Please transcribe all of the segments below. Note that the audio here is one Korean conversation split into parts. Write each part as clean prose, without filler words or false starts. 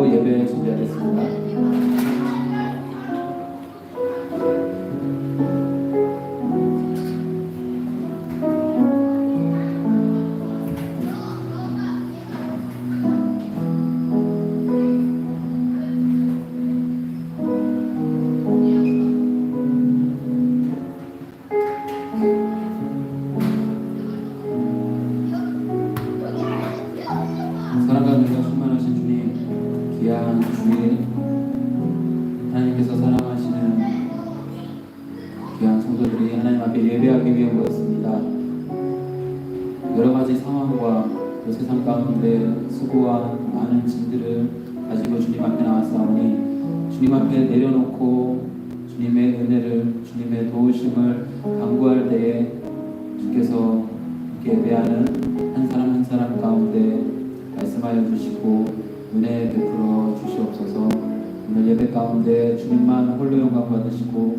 기도로 예배 준비하겠습니다. 사랑과 은혜가 충만하신 주님, 귀한 주님, 하나님께서 사랑하시는 귀한 성도들이 하나님 앞에 예배하기 위해 모였습니다. 여러 가지 상황과 또 세상 가운데 수고와 많은 짐들을 가지고 주님 앞에 나왔사오니 주님 앞에 내려놓고 주님의 은혜를, 주님의 도우심을 간구할 때에 주께서 이렇게 예배하는 한 사람 한 사람 가운데 말씀하여 주시고 은혜 베풀어 주시옵소서. 오늘 예배 가운데 주님만 홀로 영광 받으시고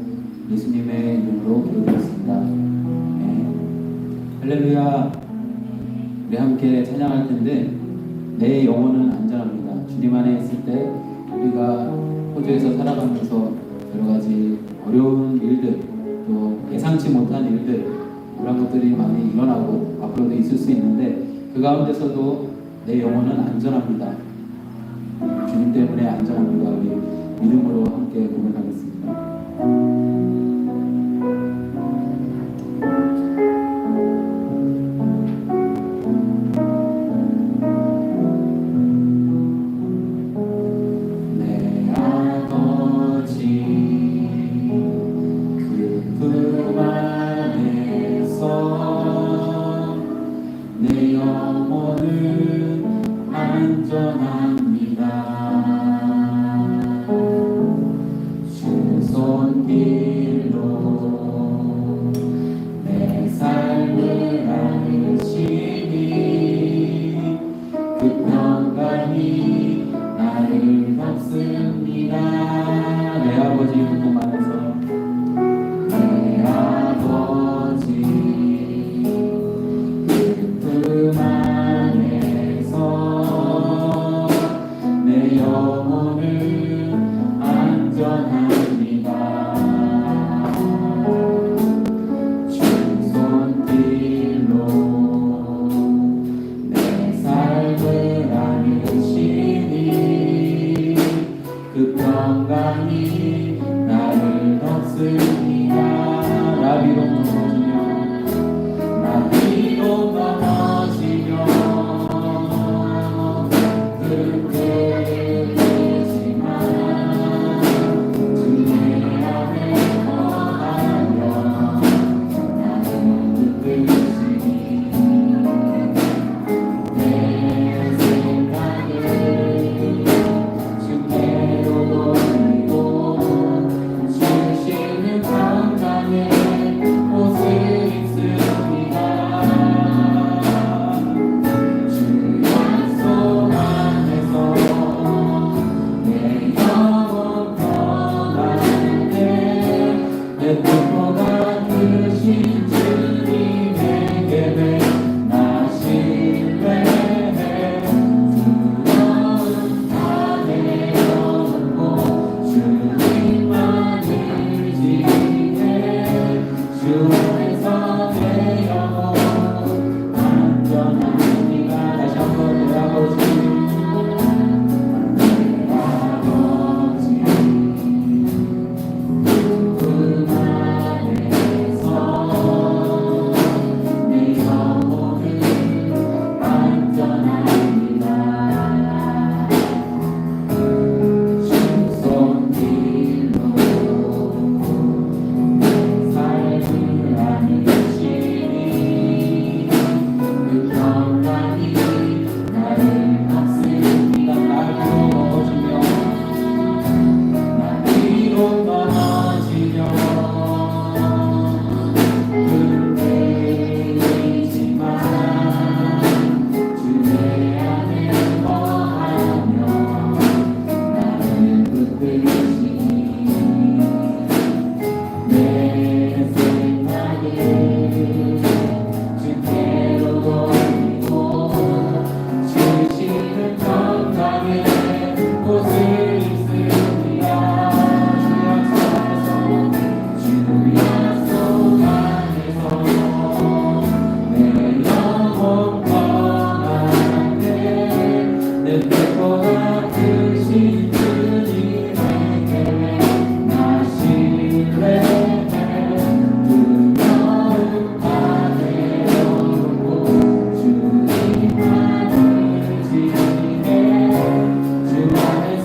예수님의 이름으로 기도드렸습니다. 네. 할렐루야. 우리 함께 찬양할 텐데 내 영혼은 안전합니다. 주님 안에 있을 때 우리가 호주에서 살아가면서 여러 가지 어려운 일들, 또 예상치 못한 일들, 그런 것들이 많이 일어나고 앞으로도 있을 수 있는데 그 가운데서도 내 영혼은 안전합니다. 주님 때문에 안전합니다. 우리 믿음으로 함께 고백하겠습니다. 내 아버지 그 품 안에서 내 영혼은 안전합니다. 주 손길로 내 삶을 안으시니 그 평강이 나를 덮습니다. 내 아버지 품 안에서 내 아버지 그 품 안에서 내 영혼은 안전합니다. 주 손길로 내 삶을 안으시니 그 평강이 나를 덮습니다. 나 비록 넘어지며 그 끝이지만 주의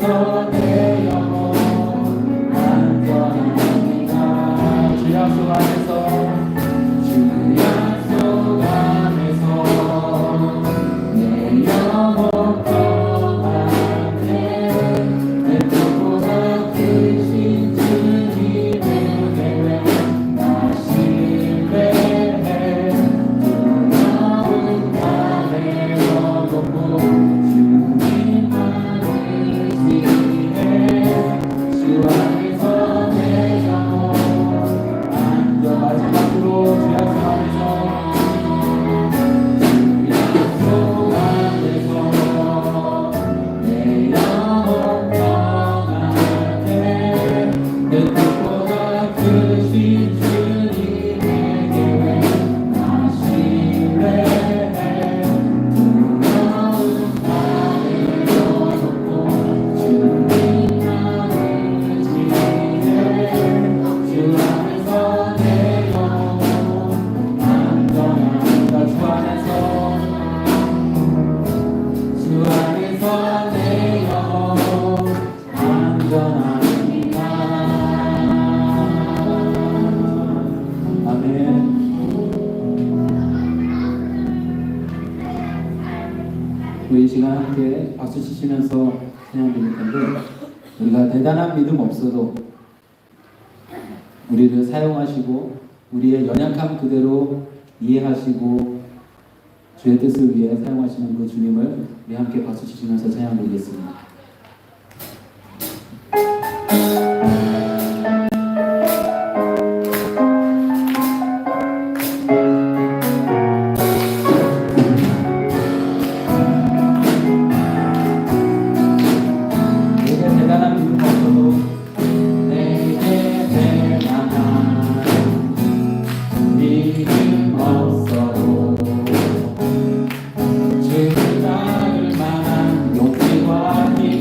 내 영혼 안전합니다. 주 약속 안에서 주 약속 안에서 내 영혼 평안해. 내 뜻보다 크신 주님의 계획 나 신뢰해. 두려운 밤에 어둡고 주님만을 지키네. 주 안에서 내 영혼 안전. 마지막으로 주 약속 안에서 주 약속 안에서 내 영혼 평안해. 내 뜻보다 크신 주님의 계획 나 신뢰해. 두려운 밤에 어둡고 주님만을 지키네. 주 안에서 내 영혼 안전합니다. 주 안에서 내 영혼 안전합니다. 아멘. 우리 이 시간 함께 박수 치시면서 찬양 드릴 텐데, 우리가 대단한 믿음 없어도 우리를 사용하시고 우리의 연약함 그대로 이해하시고 주의 뜻을 위해 사용하시는 그 주님을 우리 함께 박수 치시면서 찬양 드리겠습니다. 내게 대단한 믿음 없어도 내게 대단한 믿음 없어도 주를 따를 만한 용기와 힘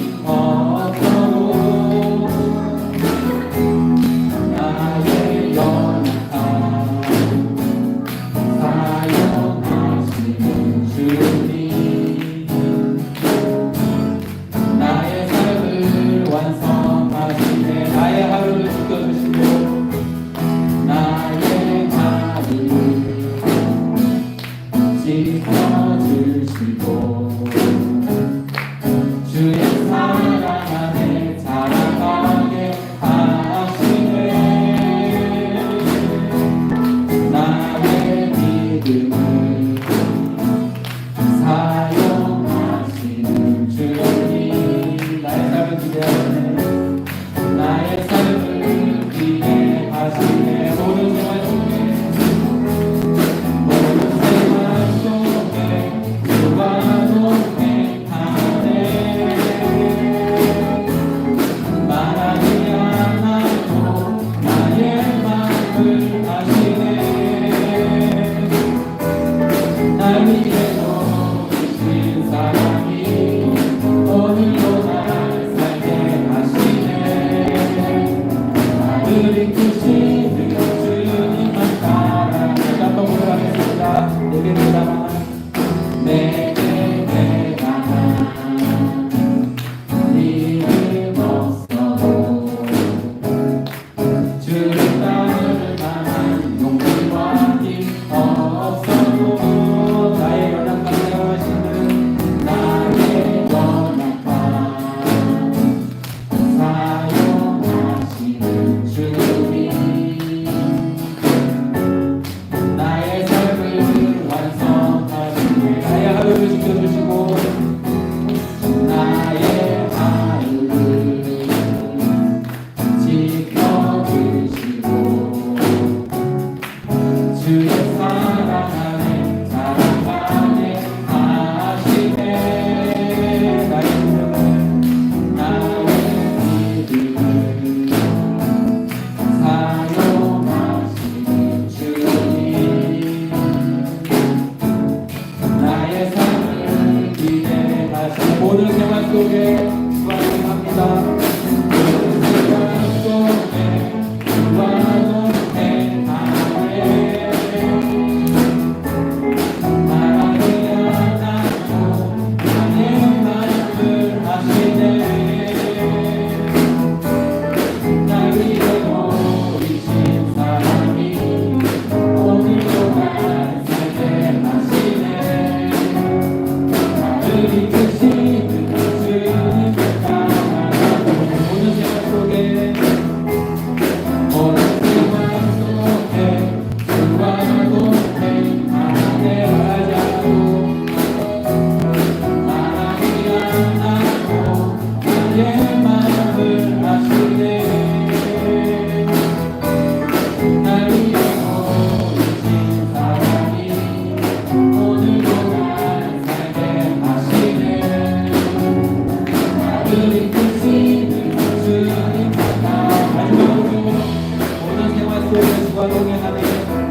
주와 동행하네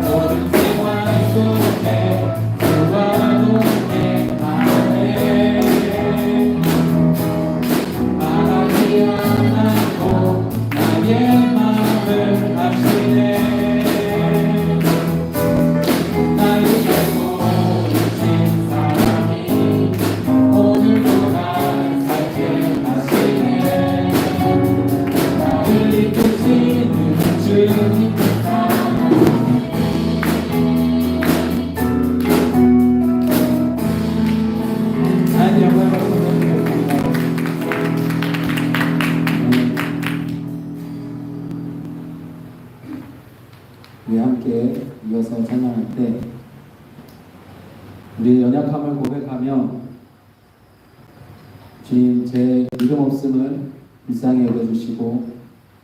모든 생활 속에 주와 동행하네 바라지 않고 나의 마음을 아시네 나를 알고 오신 사람이 오늘도 날 살게 하시네 나를 이끄시는 주님 하나님 영광을 받습니다. 우리 함께 이어서 찬양할 때 우리의 연약함을 고백하며 주님 제 믿음 없음을 불쌍히 여겨주시고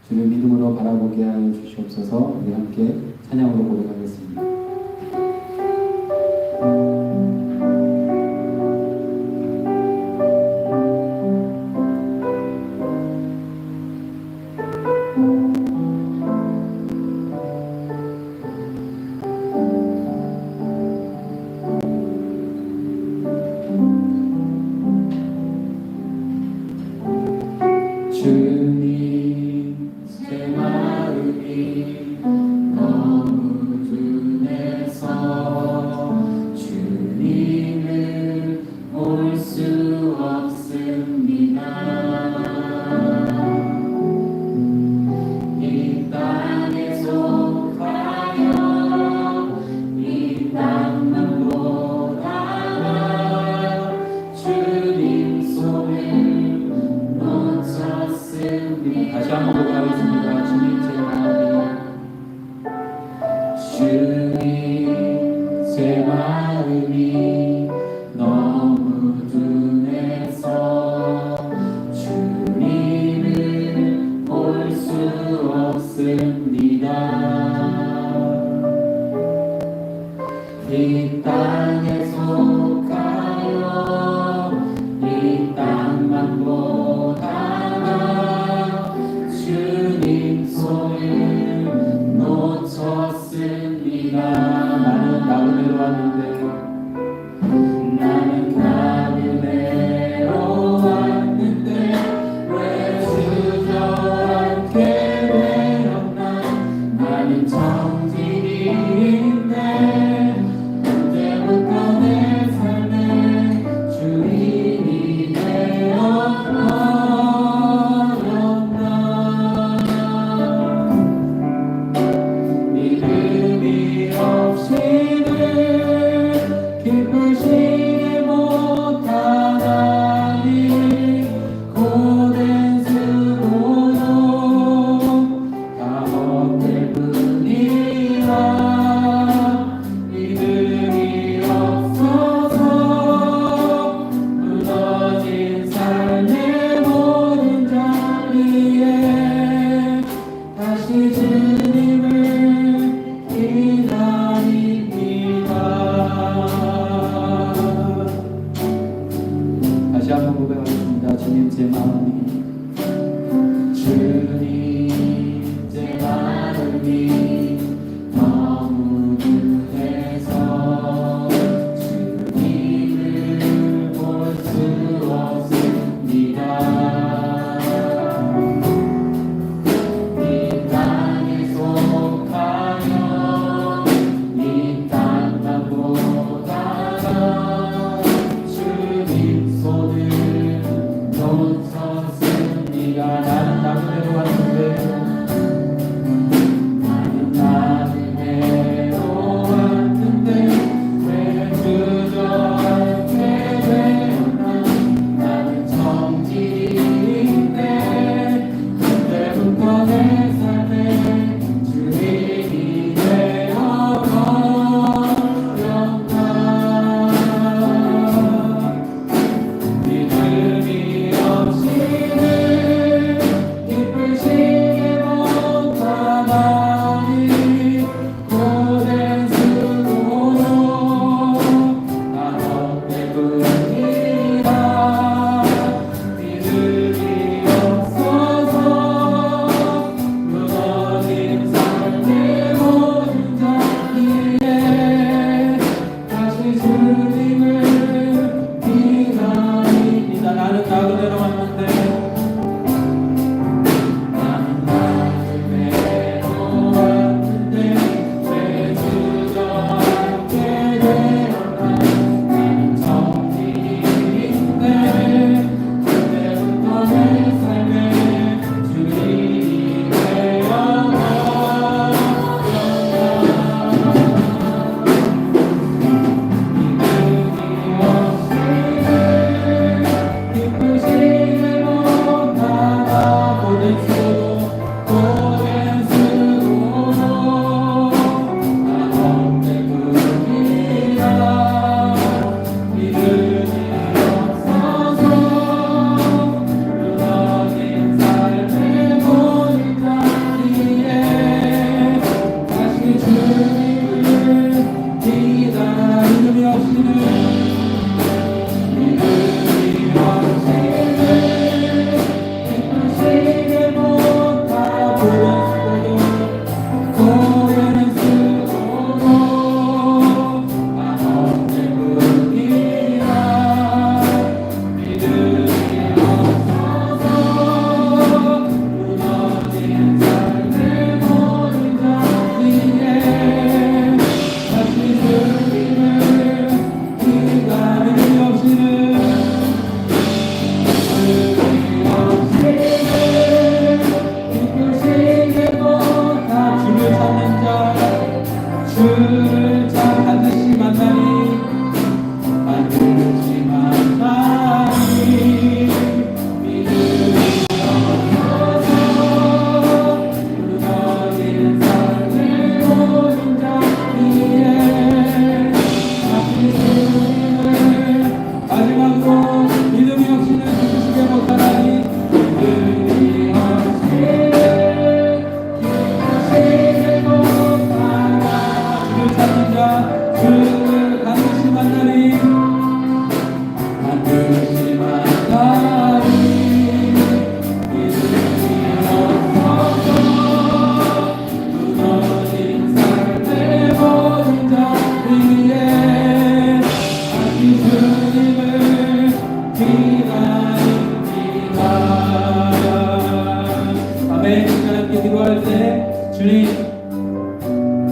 주를 믿음으로 바라보게 하여 주시옵소서. 우리 함께 찬양으로 고백하겠습니다. 주님 제 마음이 너무 둔해서 주님을 볼 수 없습니다. 이 땅에 속하여 이 땅만 보다가 주님 손을 놓쳤습니다. 다시 한번 고백하겠습니다. 주님 제 마음이 너무 둔해서 주님을 볼 수 없습니다. 이 땅에 속하여 이 땅만 보다가 주님 손을 놓쳤습니다. 나는 나그네로 왔는데 왜 주저앉게 되었나. 나는 정직인데 언제부터 내 삶의 주인이 되어버렸나. 믿음이 없이는 기쁘시게 못하나니 고된 수고도 다 헛될 뿐이라. 믿음이 없어서 무너진 삶의 모든 자리에 다시 주님을 기다립니다. 다시 한번 고백하겠습니다. 주님 제 마음이 너무 둔해서 주님을 볼 수 없습니다. 이 땅에 속하여 이 땅만 보다가 주님 손을 놓쳤습니다. 나는 나그네로 왔는데 왜 주저앉게 되었나. 나는 정직인데 언제부터 내 삶의 주인이 되어버렸나. 믿음이 없이는 기쁨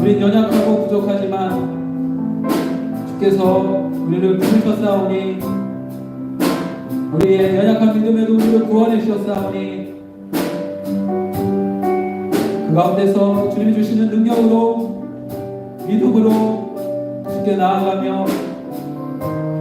우린 연약하고 부족하지만 주께서 우리를 부르셨사오니 우리의 연약한 믿음에도 우리를 구원해 주셨사오니 그 가운데서 주님이 주시는 능력으로 믿음으로 주께 나아가며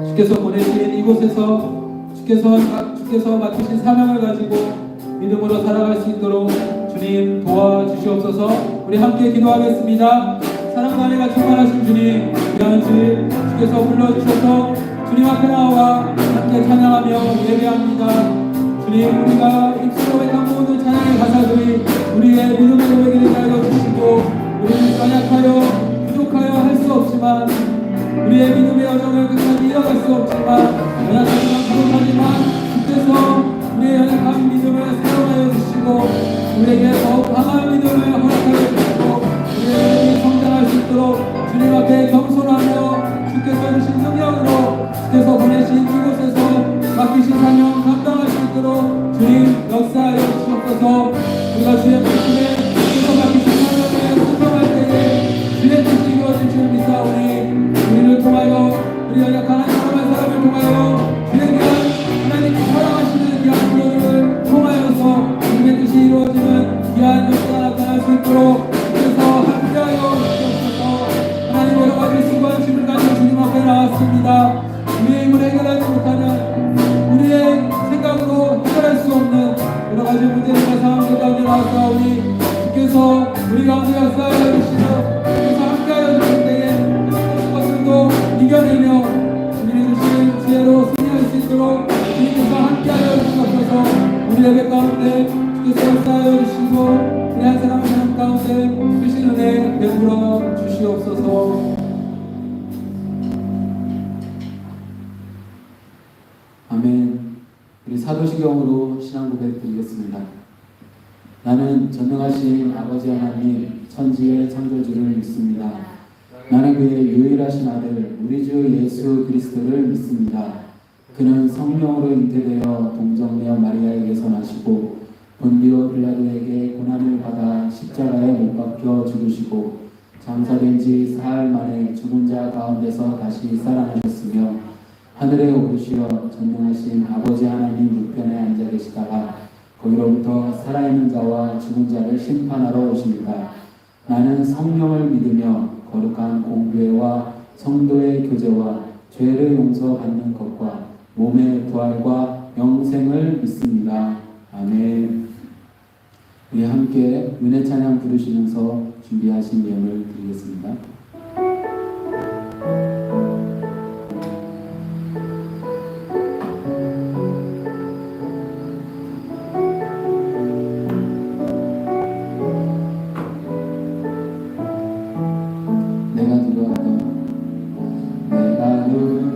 주께서 보내신 이곳에서 주께서 맡기신 사명을 가지고 믿음으로 살아갈 수 있도록 주님 도와주시옵소서. 우리 함께 기도하겠습니다. 사랑과 은혜가 충만하신 주님, 이런 주께서 불러주셔서 주님 앞에 나와 함께 찬양하며 예배합니다. 주님, 우리가 입술로 외탄 모든 찬양의 가사들이 우리의 믿음의 고백이 되게 하여 주시고 우리는 연약하여 부족하여 할 수 없지만 우리의 믿음의 여정을 끝까지 이어갈 수 없지만 연약하지만 부족하지만 주께서 우리의 연약한 믿음을 사용하여 주시고 우리에게 더욱 강한 믿음을 허락하여 주시고 우리의 믿음이 성장할 수 있도록 주님 앞에 겸손하며 주께서 주신 능력으로 주께서 보내신 이곳에서 맡기신 사명 감당할 수 있도록 주님 역사하여 주시옵소서. 우리가 주의 말씀에 주께서 맡기신 사명에 순종할 때에 주의 뜻이 이루어질 줄 믿사오니 우리를 통하여 우리 연약한 한 사람을 통하여 주의 귀한 하나님이 사랑하시는 귀한 분들을 통하여서 주님의 뜻이 이루어지는 귀한 역사가 나타날 수 있도록 주께서 함께하여 주시옵소서. 하나님 여러 가지 수고한 짐을 가지고 주님 앞에 나왔습니다. 우리의 힘을 해결하지 못하면 우리의 생각으로 해결할 수 없는 여러 가지 문제들과 상황들 가운데 나왔사오니 주께서 우리 가운데 역사하여 주시며 주께서 함께하여 주실 때에 모든 것들도 이겨내며 우리의 주신 지혜로 승리할 수 있도록 주님께서 함께하여 주시옵소서. 우리 예배 가운데 주께서 역사하여 주시고 우리 한 사람 한 사람 가운데 크신 은혜 베풀어 주시옵소서. 아멘. 우리 사도시경으로 신앙 고백 드리겠습니다. 나는 전능하신 아버지 하나님 천지의 창조주를 믿습니다. 나는 그의 유일하신 아들 우리 주 예수 그리스도를 믿습니다. 그는 성령으로 잉태되어 동정녀 마리아에게서 나시고 본디오 빌라도에게 고난을 받아 십자가에 못 박혀 죽으시고 장사된 지 사흘 만에 죽은 자 가운데서 다시 살아나셨으며 하늘에 오르시어 전능하신 아버지 하나님 우편에 앉아 계시다가 거기로부터 살아있는 자와 죽은 자를 심판하러 오십니다. 나는 성령을 믿으며 거룩한 공교회와 성도의 교제와 죄를 용서받는 것과 몸의 부활과 영생을 믿습니다. 아멘. 우리 함께 은혜 찬양 부르시면서 준비하신 예물 드리겠습니다.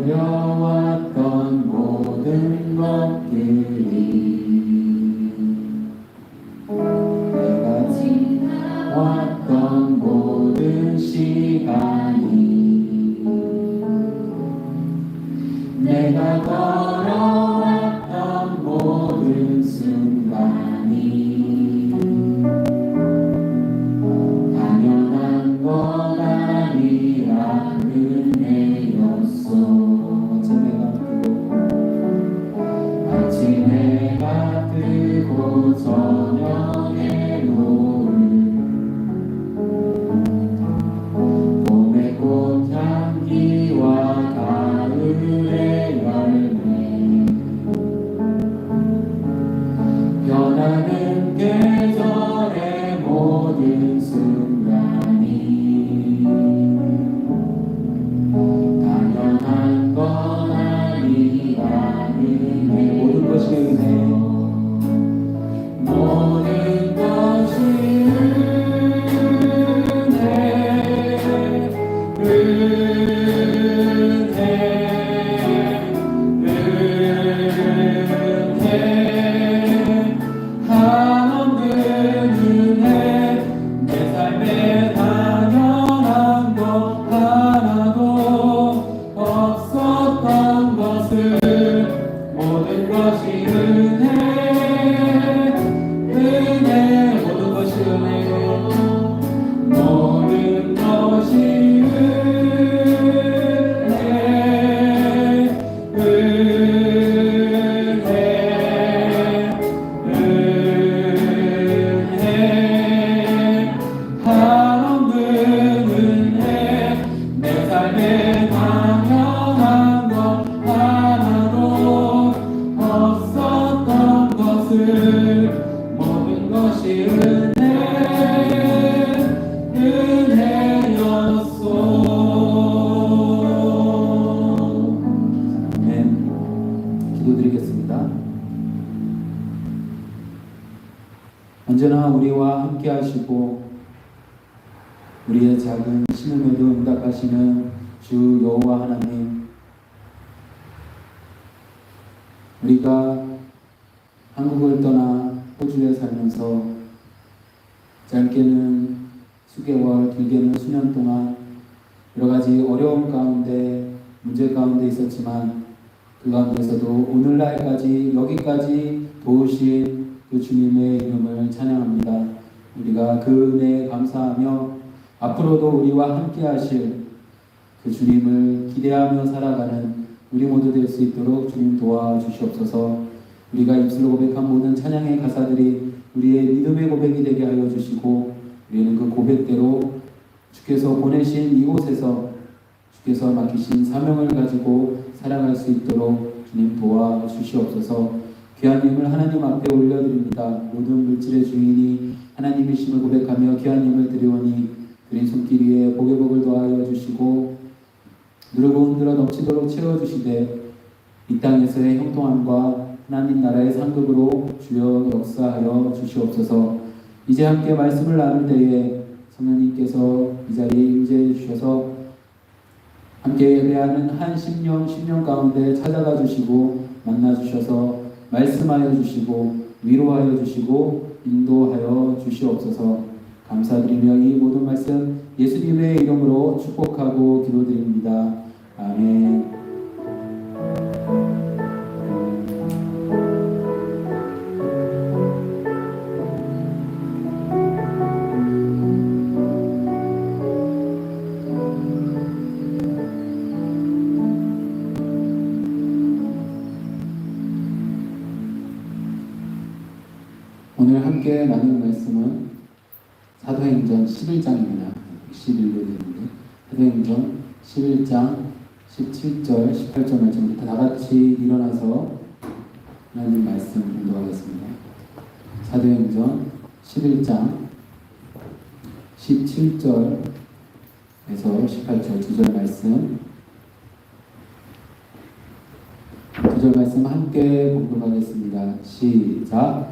누려왔던 모든 것들이 내가 저녁의 노을 봄의 꽃향기와 가을의 열매 변하는 계절의 모든 순간이 당연한 건 아니라는 모든 것이 은혜 모든 것이 은혜 한없는 은혜 내 삶에 당연한 것 하나도 없었던 것을 모든 것이 은혜 모든 것이 은혜 모든 것이 은혜 한없는 은혜 내 삶에 당연한 것 하나도 없었던 것을 모든 것이 은혜였소. 아멘. 기도드리겠습니다. 언제나 우리와 함께 하시고 우리의 작은 신음에도 응답하시는 주 여호와 하나님, 우리가 한국을 떠나 호주에 살면서 짧게는 수개월, 길게는 수년 동안 여러 가지 어려움 가운데, 문제 가운데 있었지만 그 가운데서도 오늘날까지 여기까지 도우신 그 주님의 이름을 찬양합니다. 우리가 그 은혜에 감사하며 앞으로도 우리와 함께 하실 그 주님을 기대하며 살아가는 우리 모두 될 수 있도록 주님 도와주시옵소서. 우리가 입술로 고백한 모든 찬양의 가사들이 우리의 믿음의 고백이 되게 하여 주시고 우리는 그 고백대로 주께서 보내신 이곳에서 주께서 맡기신 사명을 가지고 살아갈 수 있도록 주님 도와주시옵소서. 귀한 님을 하나님 앞에 올려드립니다. 모든 물질의 주인이 하나님이심을 고백하며 귀한 님을 드리오니 드린 손길 위에 복의 복을 더하여 주시고 누르고 흔들어 넘치도록 채워주시되 이 땅에서의 형통함과 하나님 나라의 상급으로 주여 역사하여 주시옵소서. 이제 함께 말씀을 나눌 때에 성령님께서 이 자리에 임재해 주셔서 함께 예배하는 한 심령 가운데 찾아가 주시고 만나 주셔서 말씀하여 주시고 위로하여 주시고 인도하여 주시옵소서. 감사드리며 이 모든 말씀 예수님의 이름으로 축복하고 기도드립니다. 아멘. 오늘 함께 나눌 말씀은 사도행전 11장입니다. 11로 되는데 사도행전 11장 17절 18절 말씀부터 다같이 일어나서 하나님 말씀 공부하겠습니다. 사도행전 11장 17절에서 18절 2절 말씀, 2절 말씀 함께 공부하겠습니다. 시작.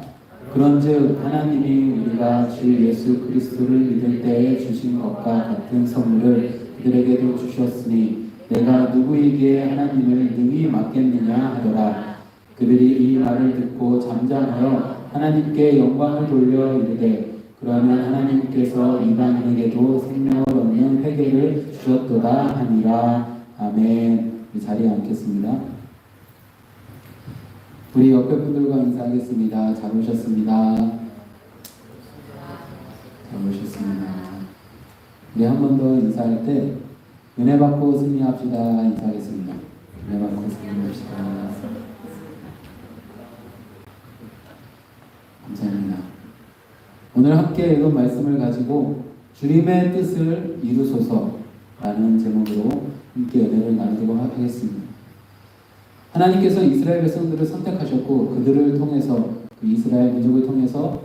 그런즉 하나님이 우리가 주 예수 그리스도를 믿을 때에 주신 것과 같은 선물을 그들에게도 주셨으니 내가 누구에게 하나님을 능히 맡겠느냐 하더라. 그들이 이 말을 듣고 잠잠하여 하나님께 영광을 돌려 이르되 그러면 하나님께서 이방인에게도 생명을 얻는 회개를 주셨도다 하니라. 아멘. 이 자리에 앉겠습니다. 우리 옆에 분들과 인사하겠습니다. 잘 오셨습니다. 잘 오셨습니다. 우리 한 번 더 인사할 때 은혜 받고 승리합시다 인사하겠습니다. 은혜 받고 승리합시다. 감사합니다. 오늘 함께 읽은 말씀을 가지고 주님의 뜻을 이루소서라는 제목으로 함께 은혜를 나누도록 하겠습니다. 하나님께서 이스라엘 백성들을 선택하셨고 그들을 통해서 그 이스라엘 민족을 통해서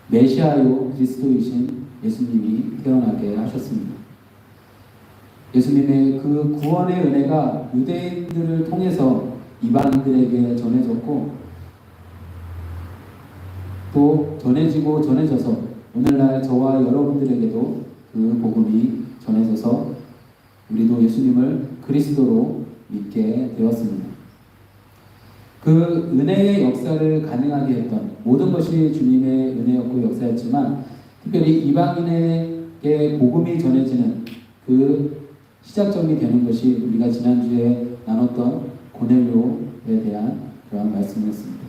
메시아요 그리스도이신 예수님이 태어나게 하셨습니다. 예수님의 그 구원의 은혜가 유대인들을 통해서 이방인들에게 전해졌고 또 전해지고 전해져서 오늘날 저와 여러분들에게도 그 복음이 전해져서 우리도 예수님을 그리스도로 믿게 되었습니다. 그 은혜의 역사를 가능하게 했던 모든 것이 주님의 은혜였고 역사였지만 특별히 이방인에게 복음이 전해지는 그 시작점이 되는 것이 우리가 지난주에 나눴던 고넬료에 대한 그러한 말씀이었습니다.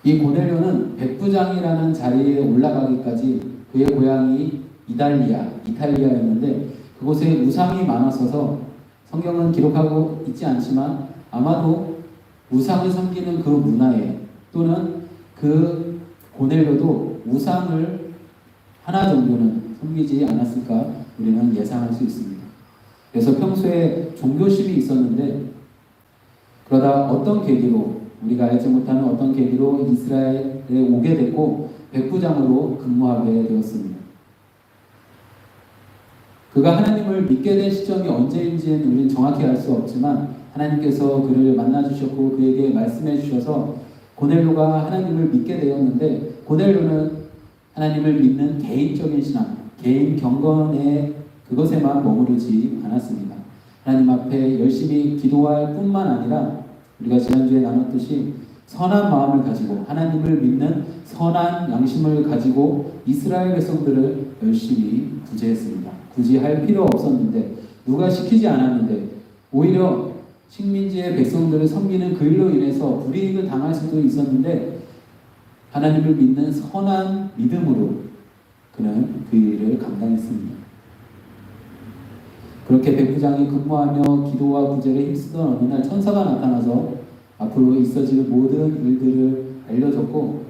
이 고넬료는 백부장이라는 자리에 올라가기까지 그의 고향이 이탈리아였는데 그곳에 우상이 많았어서 성경은 기록하고 있지 않지만 아마도 우상을 섬기는 그 문화에 또는 그 고넬료도 우상을 하나 정도는 섬기지 않았을까 우리는 예상할 수 있습니다. 그래서 평소에 종교심이 있었는데 그러다 어떤 계기로 우리가 알지 못하는 어떤 계기로 이스라엘에 오게 됐고 백부장으로 근무하게 되었습니다. 그가 하나님을 믿게 된 시점이 언제인지는 우리는 정확히 알 수 없지만 하나님께서 그를 만나주셨고 그에게 말씀해 주셔서 고넬료가 하나님을 믿게 되었는데 고넬료는 하나님을 믿는 개인적인 신앙, 개인 경건의 그것에만 머무르지 않았습니다. 하나님 앞에 열심히 기도할 뿐만 아니라 우리가 지난주에 나눴듯이 선한 마음을 가지고 하나님을 믿는 선한 양심을 가지고 이스라엘 백성들을 열심히 구제했습니다. 굳이 할 필요 없었는데 누가 시키지 않았는데 오히려 식민지의 백성들을 섬기는 그 일로 인해서 불이익을 당할 수도 있었는데 하나님을 믿는 선한 믿음으로 그는 그 일을 감당했습니다. 그렇게 백부장이 근무하며 기도와 구제를 힘쓰던 어느 날 천사가 나타나서 앞으로 있어질 모든 일들을 알려줬고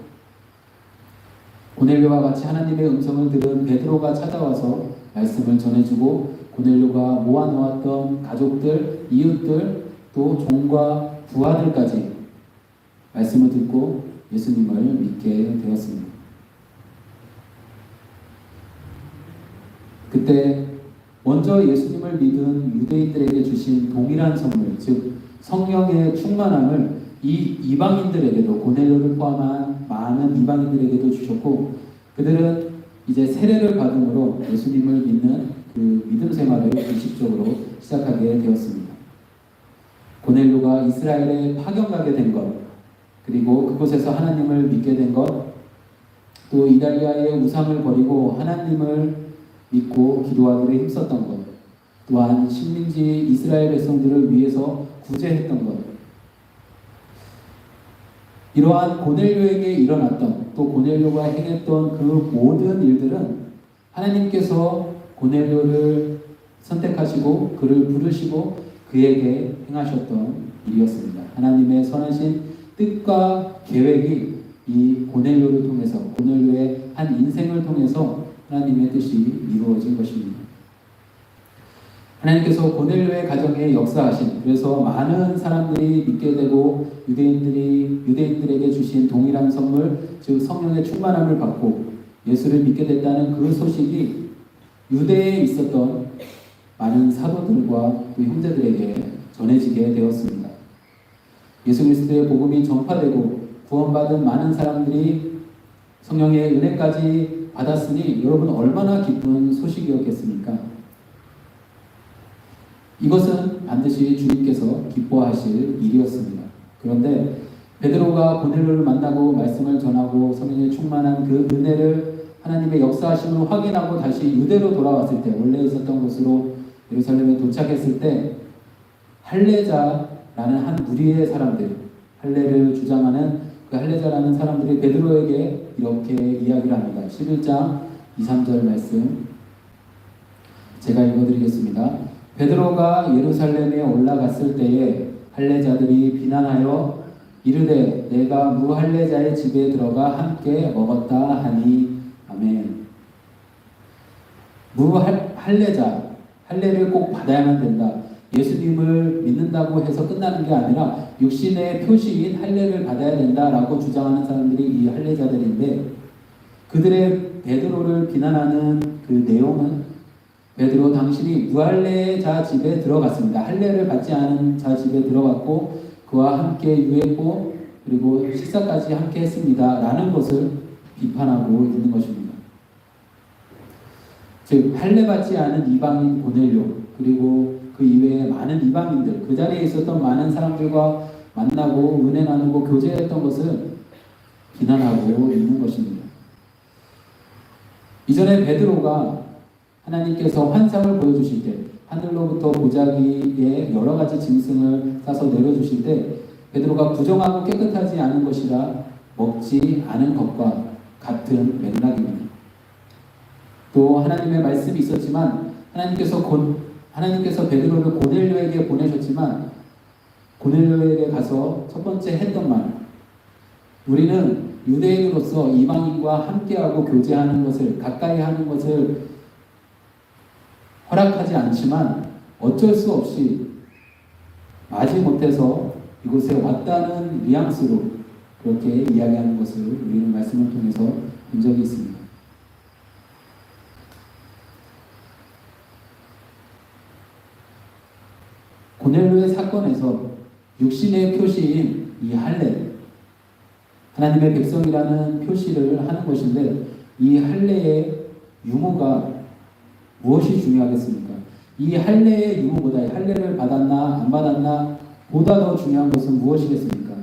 고넬료와 같이 하나님의 음성을 들은 베드로가 찾아와서 말씀을 전해주고 고넬료가 모아놓았던 가족들, 이웃들, 또 종과 부하들까지 말씀을 듣고 예수님을 믿게 되었습니다. 그때 먼저 예수님을 믿은 유대인들에게 주신 동일한 선물, 즉 성령의 충만함을 이 이방인들에게도 고넬료를 포함한 많은 이방인들에게도 주셨고 그들은 이제 세례를 받음으로 예수님을 믿는 그 믿음 생활을 공식적으로 시작하게 되었습니다. 고넬료가 이스라엘에 파견 가게 된 것, 그리고 그곳에서 하나님을 믿게 된 것, 또 이달리아의 우상을 버리고 하나님을 믿고 기도하기를 힘썼던 것, 또한 식민지 이스라엘 백성들을 위해서 구제했던 것, 이러한 고넬료에게 일어났던 또 고넬료가 행했던 그 모든 일들은 하나님께서 고넬료를 선택하시고 그를 부르시고 그에게 행하셨던 일이었습니다. 하나님의 선하신 뜻과 계획이 이 고넬료를 통해서 고넬료의 한 인생을 통해서 하나님의 뜻이 이루어진 것입니다. 하나님께서 고넬료의 가정에 역사하신 그래서 많은 사람들이 믿게 되고 유대인들에게 주신 동일한 선물 즉 성령의 충만함을 받고 예수를 믿게 됐다는 그 소식이 유대에 있었던 많은 사도들과 또 형제들에게 전해지게 되었습니다. 예수 그리스도의 복음이 전파되고 구원받은 많은 사람들이 성령의 은혜까지 받았으니 여러분 얼마나 기쁜 소식이었겠습니까? 이것은 반드시 주님께서 기뻐하실 일이었습니다. 그런데 베드로가 고넬료를 만나고 말씀을 전하고 성령의 충만한 그 은혜를 하나님의 역사하심을 확인하고 다시 유대로 돌아왔을 때 원래 있었던 곳으로 예루살렘에 도착했을 때 할례자라는 한 무리의 사람들 할례를 주장하는 그 할례자라는 사람들이 베드로에게 이렇게 이야기를 합니다. 11장 2, 3절 말씀 제가 읽어드리겠습니다. 베드로가 예루살렘에 올라갔을 때에 할례자들이 비난하여 이르되 내가 무할례자의 집에 들어가 함께 먹었다 하니. 아멘. 무할례자, 할례를 꼭 받아야만 된다. 예수님을 믿는다고 해서 끝나는 게 아니라 육신의 표시인 할례를 받아야 된다라고 주장하는 사람들이 이 할례자들인데, 그들의 베드로를 비난하는 그 내용은 베드로 당신이 무할례자 집에 들어갔습니다. 할례를 받지 않은 자 집에 들어갔고 그와 함께 유했고 그리고 식사까지 함께 했습니다 라는 것을 비판하고 있는 것입니다. 즉 할례 받지 않은 이방인 고넬료, 그리고 그 이외에 많은 이방인들, 그 자리에 있었던 많은 사람들과 만나고 은혜 나누고 교제했던 것을 비난하고 있는 것입니다. 이전에 베드로가 하나님께서 환상을 보여주실 때, 하늘로부터 보자기에 여러 가지 짐승을 싸서 내려주실 때 베드로가 부정하고 깨끗하지 않은 것이라 먹지 않은 것과 같은 맥락입니다. 또 하나님의 말씀이 있었지만 하나님께서 베드로를 고넬료에게 보내셨지만 고넬료에게 가서 첫 번째 했던 말, 우리는 유대인으로서 이방인과 함께하고 교제하는 것을, 가까이 하는 것을 허락하지 않지만 어쩔 수 없이 마지 못해서 이곳에 왔다는 뉘앙스로 그렇게 이야기하는 것을 우리는 말씀을 통해서 본 적이 있습니다. 고넬료의 사건에서 육신의 표시인 이 할례, 하나님의 백성이라는 표시를 하는 것인데, 이 할례의 유무가 무엇이 중요하겠습니까? 이 할례의 유무보다 할례를 받았나 안 받았나 보다 더 중요한 것은 무엇이겠습니까?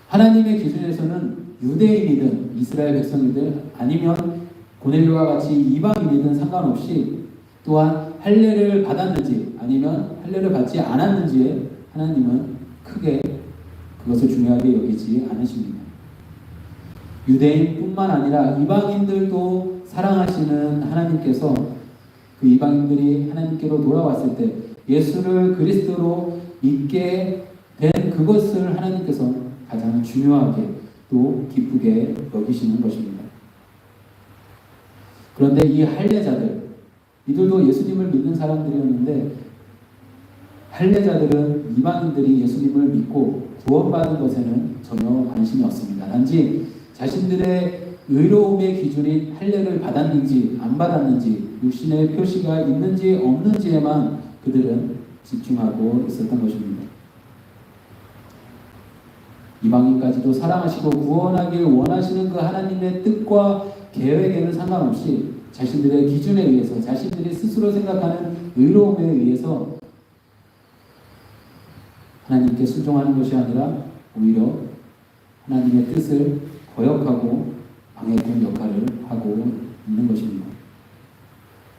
하나님의 기준에서는 유대인이든 이스라엘 백성이든 아니면 고넬료와 같이 이방인이든 상관없이, 또한 할례를 받았는지 아니면 할례를 받지 않았는지에 하나님은 크게 그것을 중요하게 여기지 않으십니다. 유대인뿐만 아니라 이방인들도 사랑하시는 하나님께서 그 이방인들이 하나님께로 돌아왔을 때 예수를 그리스도로 믿게 된 그것을 하나님께서 가장 중요하게 또 기쁘게 여기시는 것입니다. 그런데 이 할례자들, 이들도 예수님을 믿는 사람들이었는데, 할례자들은 이방인들이 예수님을 믿고 구원받은 것에는 전혀 관심이 없습니다. 단지 자신들의 의로움의 기준인 할례를 받았는지 안 받았는지, 육신의 표시가 있는지 없는지에만 그들은 집중하고 있었던 것입니다. 이방인까지도 사랑하시고 구원하길 원하시는 그 하나님의 뜻과 계획에는 상관없이 자신들의 기준에 의해서, 자신들이 스스로 생각하는 의로움에 의해서 하나님께 순종하는 것이 아니라 오히려 하나님의 뜻을 거역하고 방해꾼 역할을 하고 있는 것입니다.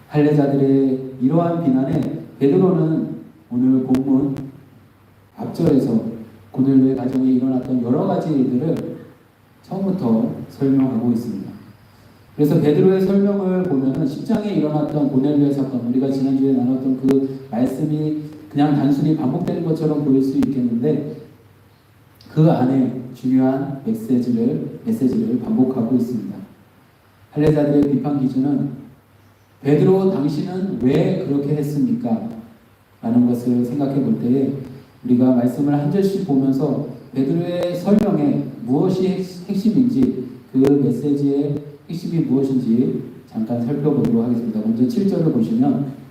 할례자들의 이러한 비난에 베드로는 오늘 본문 앞절에서 고넬료의 가정에 일어났던 여러 가지 일들을 처음부터 설명하고 있습니다. 그래서 베드로의 설명을 보면은 10장에 일어났던 고넬료의 사건, 우리가 지난주에 나눴던 그 말씀이 그냥 단순히 반복되는 것처럼 보일 수 있겠는데, 그 안에 중요한 메시지를 반복하고 있습니다. 할례자들의 비판 기준은 베드로 당신은 왜 그렇게 했습니까? 라는 것을 생각해 볼 때에 우리가 말씀을 한 절씩 보면서 베드로의 설명에 무엇이 핵심인지, 그 메시지의 핵심이 무엇인지 잠깐 살펴보도록 하겠습니다. 먼저 7절을 보시면,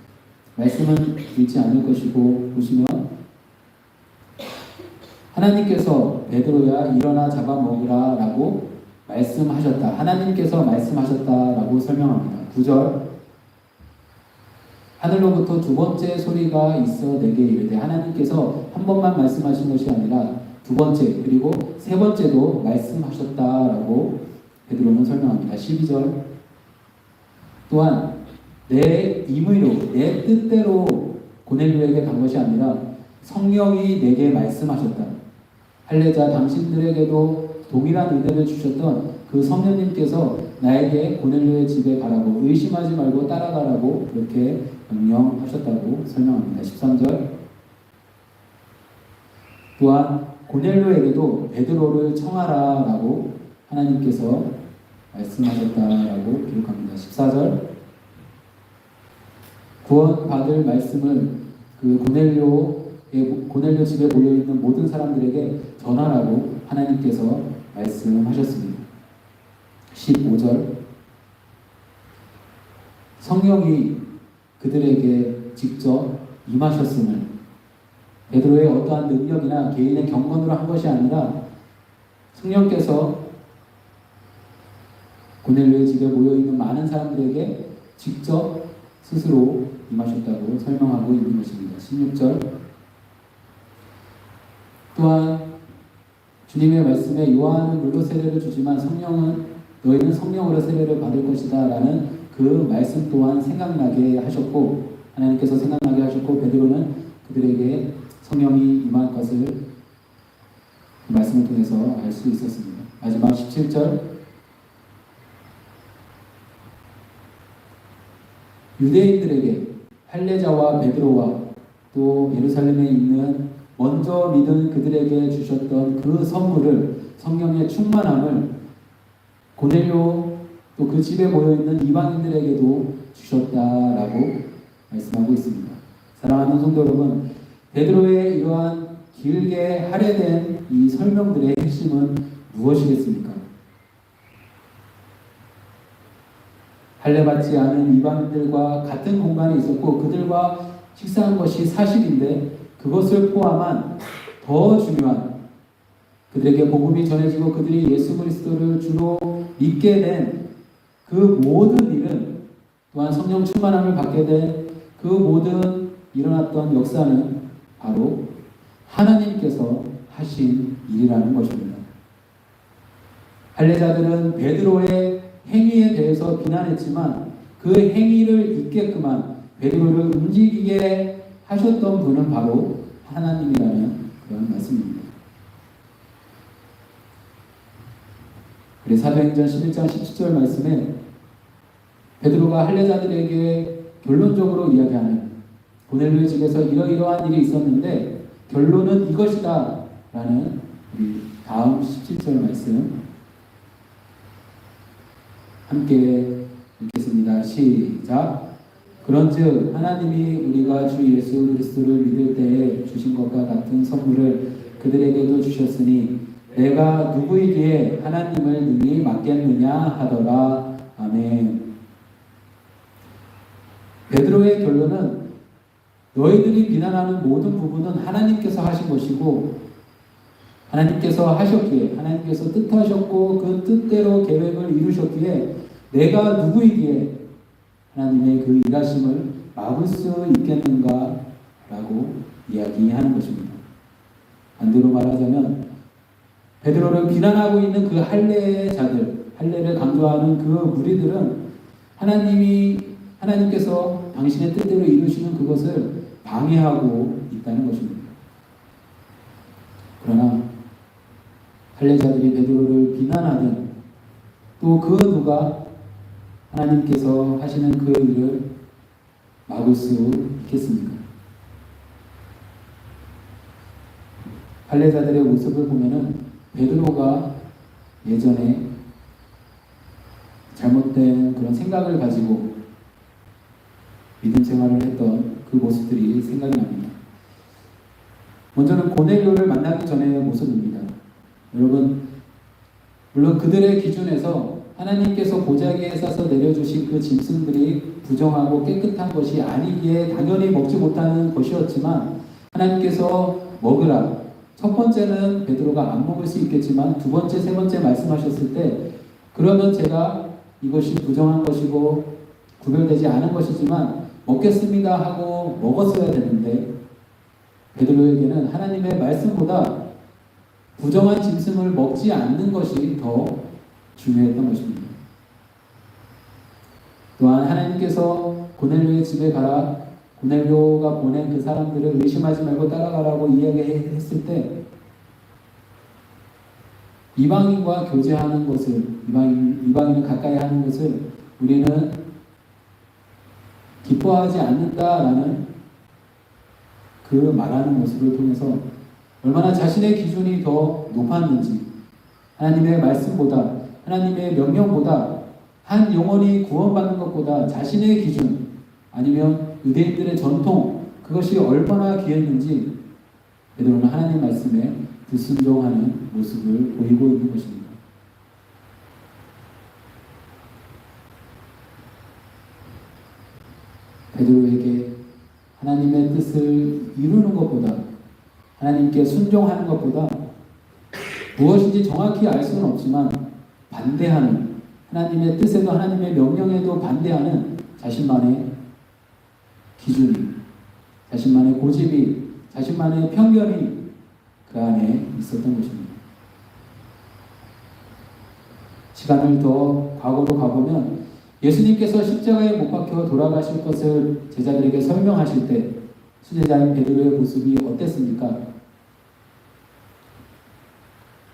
말씀은 읽지 않을 것이고 보시면, 하나님께서 베드로야 일어나 잡아먹으라 라고 말씀하셨다. 하나님께서 말씀하셨다 라고 설명합니다. 9절, 하늘로부터 두 번째 소리가 있어 내게 이르되, 하나님께서 한 번만 말씀하신 것이 아니라 두 번째 그리고 세 번째도 말씀하셨다라고 베드로는 설명합니다. 12절, 또한 내 임의로 내 뜻대로 고넬료에게 간 것이 아니라 성령이 내게 말씀하셨다. 할례자 당신들에게도 동일한 은혜를 주셨던 그 성령님께서 나에게 고넬료의 집에 가라고, 의심하지 말고 따라가라고 그렇게 명령하셨다고 설명합니다. 13절, 또한 고넬료에게도 베드로를 청하라라고 하나님께서 말씀하셨다라고 기록합니다. 14절 구원받을 말씀을 그 고넬료 집에 모여있는 모든 사람들에게 전하라고 하나님께서 말씀하셨습니다. 15절 성령이 그들에게 직접 임하셨음을 베드로의 어떠한 능력이나 개인의 경건으로 한 것이 아니라 성령께서 고넬료의 집에 모여있는 많은 사람들에게 직접 스스로 임하셨다고 설명하고 있는 것입니다. 16절 또한 주님의 말씀에 요한은 물로 세례를 주지만 너희는 성령으로 세례를 받을 것이다 라는 그 말씀 또한 생각나게 하셨고 하나님께서 생각나게 하셨고 베드로는 그들에게 성령이 임할 것을 그 말씀을 통해서 알 수 있었습니다. 마지막 17절 유대인들에게 할례자와 베드로와 또 예루살렘에 있는 먼저 믿은 그들에게 주셨던 그 선물을 성령의 충만함을 고넬료 또 그 집에 모여있는 이방인들에게도 주셨다라고 말씀하고 있습니다. 사랑하는 성도 여러분, 베드로의 이러한 길게 할애된 이 설명들의 핵심은 무엇이겠습니까? 할례받지 않은 이방인들과 같은 공간에 있었고 그들과 식사한 것이 사실인데 그것을 포함한 더 중요한 그들에게 복음이 전해지고 그들이 예수 그리스도를 주로 믿게 된 그 모든 일은 또한 성령 충만함을 받게 된 그 모든 일어났던 역사는 바로 하나님께서 하신 일이라는 것입니다. 할례자들은 베드로의 행위에 대해서 비난했지만 그 행위를 있게끔한 베드로를 움직이게 하셨던 분은 바로 하나님이라는 그런 말씀입니다. 그래서 사도행전 11장 17절 말씀에 베드로가 할례자들에게 결론적으로 이야기하는 고넬료의 집에서 이러이러한 일이 있었는데 결론은 이것이다 라는 우리 다음 17절 말씀 함께 읽겠습니다. 시작. 그런즉 하나님이 우리가 주 예수 그리스도를 믿을 때에 주신 것과 같은 선물을 그들에게도 주셨으니 내가 누구이기에 하나님을 능히 맡겠느냐 하더라. 아멘. 베드로의 결론은 너희들이 비난하는 모든 부분은 하나님께서 하신 것이고 하나님께서 하셨기에 하나님께서 뜻하셨고 그 뜻대로 계획을 이루셨기에 내가 누구이기에 하나님의 그 일하심을 막을 수 있겠는가 라고 이야기하는 것입니다. 반대로 말하자면 베드로를 비난하고 있는 그 할례자들, 할례를 강조하는 그 무리들은 하나님께서 당신의 뜻대로 이루시는 그것을 방해하고 있다는 것입니다. 그러나 할례자들이 베드로를 비난하든 또 그 누가 하나님께서 하시는 그 일을 막을 수 있겠습니까? 할례자들의 모습을 보면은 베드로가 예전에 잘못된 그런 생각을 가지고 믿음 생활을 했던 그 모습들이 생각이 납니다. 먼저는 고넬료를 만나기 전의 모습입니다. 여러분, 물론 그들의 기준에서 하나님께서 보자기에 싸서 내려주신 그 짐승들이 부정하고 깨끗한 것이 아니기에 당연히 먹지 못하는 것이었지만 하나님께서 먹으라. 첫 번째는 베드로가 안 먹을 수 있겠지만 두 번째, 세 번째 말씀하셨을 때 그러면 제가 이것이 부정한 것이고 구별되지 않은 것이지만 먹겠습니다 하고 먹었어야 되는데 베드로에게는 하나님의 말씀보다 부정한 짐승을 먹지 않는 것이 더 중요했던 것입니다. 또한 하나님께서 고넬료의 집에 가라, 고넬료가 보낸 그 사람들을 의심하지 말고 따라가라고 이야기했을 때 이방인과 교제하는 것을, 이방인을 가까이 하는 것을 우리는 기뻐하지 않는다라는 그 말하는 모습을 통해서 얼마나 자신의 기준이 더 높았는지, 하나님의 말씀보다, 하나님의 명령보다, 한 영혼이 구원받는 것보다 자신의 기준, 아니면 유대인들의 전통, 그것이 얼마나 귀했는지 베드로는 하나님 말씀에 불순종하는 모습을 보이고 있는 것입니다. 베드로에게 하나님의 뜻을 이루는 것보다, 하나님께 순종하는 것보다 무엇인지 정확히 알 수는 없지만 반대하는, 하나님의 뜻에도 하나님의 명령에도 반대하는 자신만의 기준이, 자신만의 고집이, 자신만의 편견이 그 안에 있었던 것입니다. 시간을 더 과거로 가보면 예수님께서 십자가에 못 박혀 돌아가실 것을 제자들에게 설명하실 때 수제자인 베드로의 모습이 어땠습니까?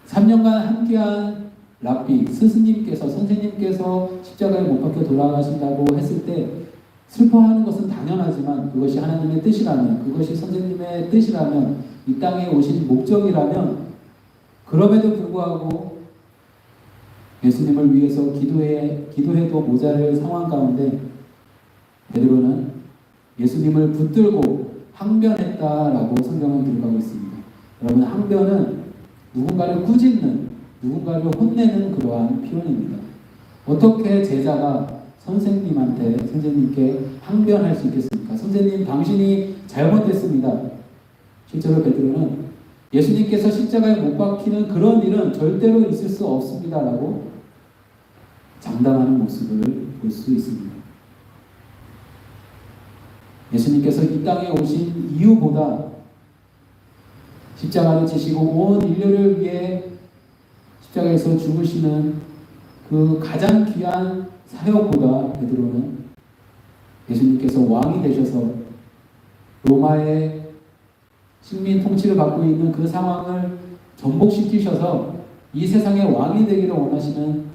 3년간 함께한 랍비, 스승님께서, 선생님께서 십자가에 못 박혀 돌아가신다고 했을 때 슬퍼하는 것은 당연하지만 그것이 하나님의 뜻이라면, 그것이 선생님의 뜻이라면, 이 땅에 오신 목적이라면, 그럼에도 불구하고 예수님을 위해서 기도해도 모자랄 상황 가운데 베드로는 예수님을 붙들고 항변했다라고 성경은 기록하고 있습니다. 여러분, 항변은 누군가를 꾸짖는, 누군가를 혼내는 그러한 표현입니다. 어떻게 제자가 선생님께 항변할 수 있겠습니까? 선생님, 당신이 잘못했습니다. 실제로 베드로는 예수님께서 십자가에 못 박히는 그런 일은 절대로 있을 수 없습니다라고 장담하는 모습을 볼 수 있습니다. 예수님께서 이 땅에 오신 이유보다 십자가를 지시고 온 인류를 위해 십자가에서 죽으시는 그 가장 귀한 사역보다 베드로는 예수님께서 왕이 되셔서 로마의 식민 통치를 받고 있는 그 상황을 전복시키셔서 이 세상의 왕이 되기를 원하시는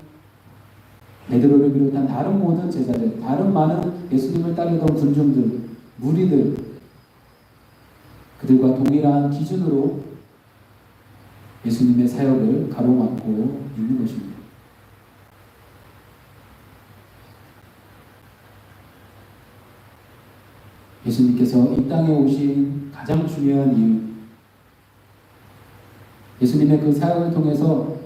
베드로를 비롯한 다른 모든 제자들, 다른 많은 예수님을 따르던 군중들, 무리들, 그들과 동일한 기준으로 예수님의 사역을 가로막고 있는 것입니다. 예수님께서 이 땅에 오신 가장 중요한 이유, 예수님의 그 사역을 통해서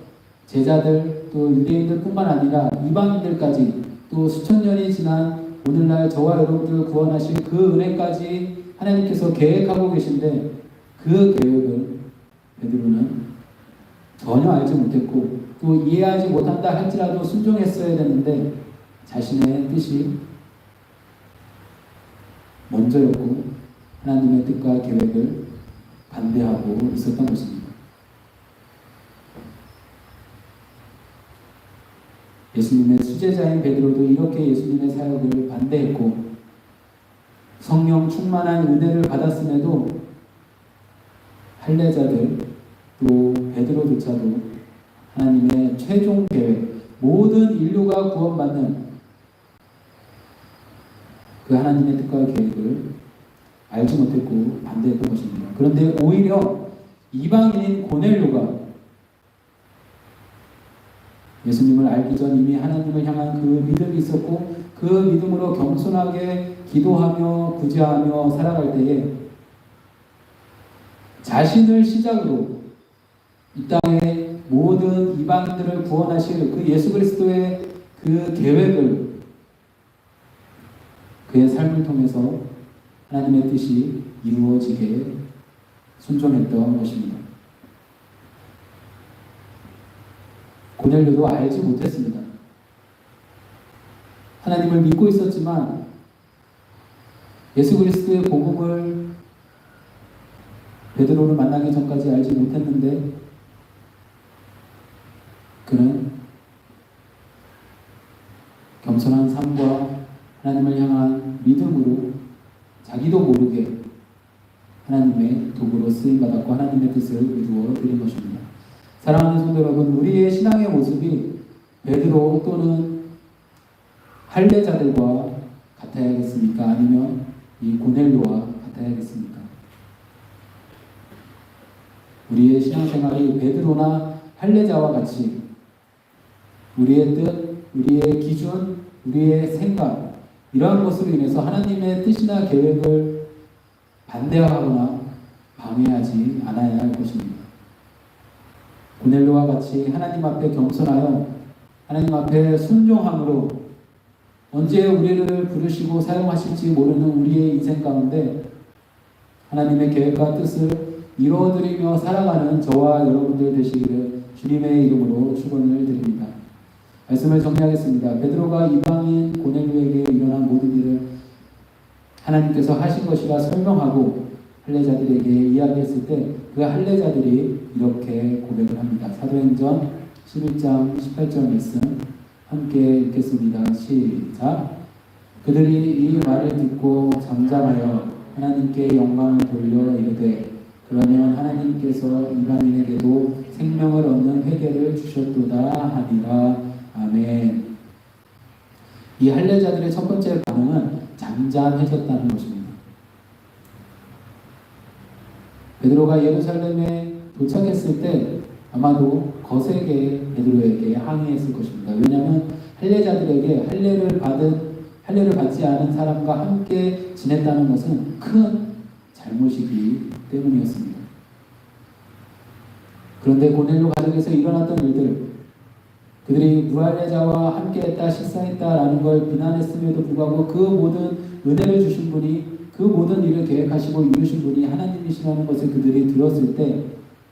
제자들, 또 유대인들 뿐만 아니라 이방인들까지, 또 수천 년이 지난 오늘날 저와 여러분들을 구원하실 그 은혜까지 하나님께서 계획하고 계신데, 그 계획을 베드로는 전혀 알지 못했고 또 이해하지 못한다 할지라도 순종했어야 되는데 자신의 뜻이 먼저였고 하나님의 뜻과 계획을 반대하고 있었던 것입니다. 예수님의 수제자인 베드로도 이렇게 예수님의 사역을 반대했고 성령 충만한 은혜를 받았음에도 할례자들 또 베드로조차도 하나님의 최종 계획, 모든 인류가 구원받는 그 하나님의 뜻과 계획을 알지 못했고 반대했던 것입니다. 그런데 오히려 이방인인 고넬료가 예수님을 알기 전 이미 하나님을 향한 그 믿음이 있었고 그 믿음으로 겸손하게 기도하며 구제하며 살아갈 때에 자신을 시작으로 이 땅의 모든 이방인들을 구원하실 그 예수 그리스도의 그 계획을 그의 삶을 통해서 하나님의 뜻이 이루어지게 순종했던 것입니다. 고넬료도 알지 못했습니다. 하나님을 믿고 있었지만 예수 그리스도의 복음을 베드로를 만나기 전까지 알지 못했는데 그는 겸손한 삶과 하나님을 향한 믿음으로 자기도 모르게 하나님의 도구로 쓰임받았고 하나님의 뜻을 이루어 드린 것입니다. 사랑하는 성도 여러분, 우리의 신앙의 모습이 베드로 또는 할례자들과 같아야겠습니까? 아니면 이 고넬료와 같아야겠습니까? 우리의 신앙생활이 베드로나 할례자와 같이 우리의 뜻, 우리의 기준, 우리의 생각 이러한 것으로 인해서 하나님의 뜻이나 계획을 반대하거나 방해하지 않아야 할 것입니다. 고넬료와 같이 하나님 앞에 겸손하여 하나님 앞에 순종함으로 언제 우리를 부르시고 사용하실지 모르는 우리의 인생 가운데 하나님의 계획과 뜻을 이루어드리며 살아가는 저와 여러분들 되시기를 주님의 이름으로 축원을 드립니다. 말씀을 정리하겠습니다. 베드로가 이방인 고넬료에게 일어난 모든 일을 하나님께서 하신 것이라 설명하고 할례자들에게 이야기했을 때 그 할례자들이 이렇게 고백을 합니다. 사도행전 11장 18절 말씀 함께 읽겠습니다. 시작. 그들이 이 말을 듣고 잠잠하여 하나님께 영광을 돌려 이르되 그러면 하나님께서 이방인에게도 생명을 얻는 회개를 주셨도다 하니라. 아멘. 이 할례자들의 첫 번째 반응은 잠잠해졌다는 것입니다. 베드로가 예루살렘에 도착했을 때 아마도 거세게 베드로에게 항의했을 것입니다. 왜냐하면 할례자들에게 할례를 받지 않은 사람과 함께 지냈다는 것은 큰 잘못이기 때문이었습니다. 그런데 고넬료 가족에서 일어났던 일들, 그들이 무할례자와 함께했다, 식사했다라는 걸 비난했음에도 불구하고 그 모든 은혜를 주신 분이, 그 모든 일을 계획하시고 이루신 분이 하나님이시라는 것을 그들이 들었을 때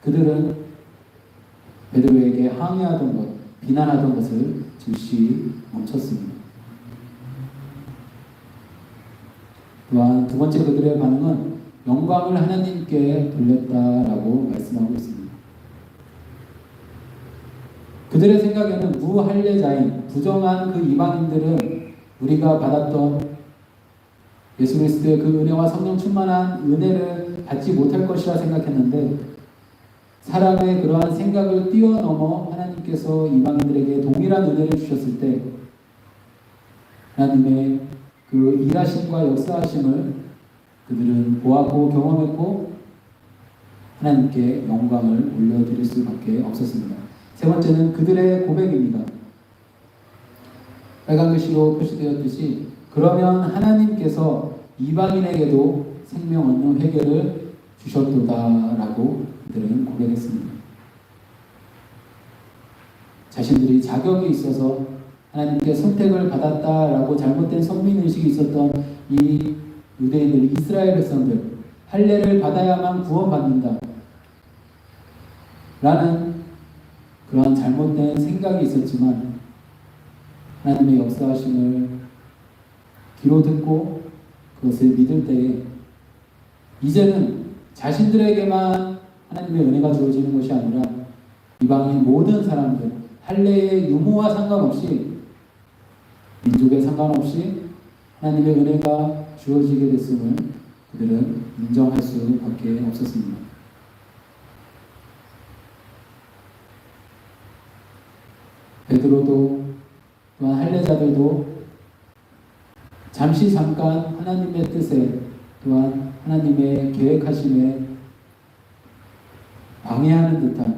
그들은 베드로에게 항의하던 것, 비난하던 것을 즉시 멈췄습니다. 또한 두 번째 그들의 반응은 영광을 하나님께 돌렸다라고 말씀하고 있습니다. 그들의 생각에는 무할례자인 부정한 그 이방인들은 우리가 받았던 예수 그리스도의 그 은혜와 성령 충만한 은혜를 받지 못할 것이라 생각했는데 사람의 그러한 생각을 뛰어넘어 하나님께서 이방인들에게 동일한 은혜를 주셨을 때 하나님의 그 일하심과 역사하심을 그들은 보았고 경험했고 하나님께 영광을 올려드릴 수밖에 없었습니다. 세 번째는 그들의 고백입니다. 빨간 글씨로 표시되었듯이 그러면 하나님께서 이방인에게도 생명 얻는 회개를 주셨도다라고 그들은 고백했습니다. 자신들이 자격이 있어서 하나님께 선택을 받았다라고 잘못된 선민의식이 있었던 이 유대인들, 이스라엘 백성들, 할례를 받아야만 구원받는다 라는 그러한 잘못된 생각이 있었지만 하나님의 역사하심을 귀로 듣고 그것을 믿을 때에 이제는 자신들에게만 하나님의 은혜가 주어지는 것이 아니라 이방인 모든 사람들, 할례의 유무와 상관없이 민족에 상관없이 하나님의 은혜가 주어지게 됐음을 그들은 인정할 수밖에 없었습니다. 베드로도 또한 할례자들도 잠시 잠깐 하나님의 뜻에 또한 하나님의 계획하심에 방해하는 듯한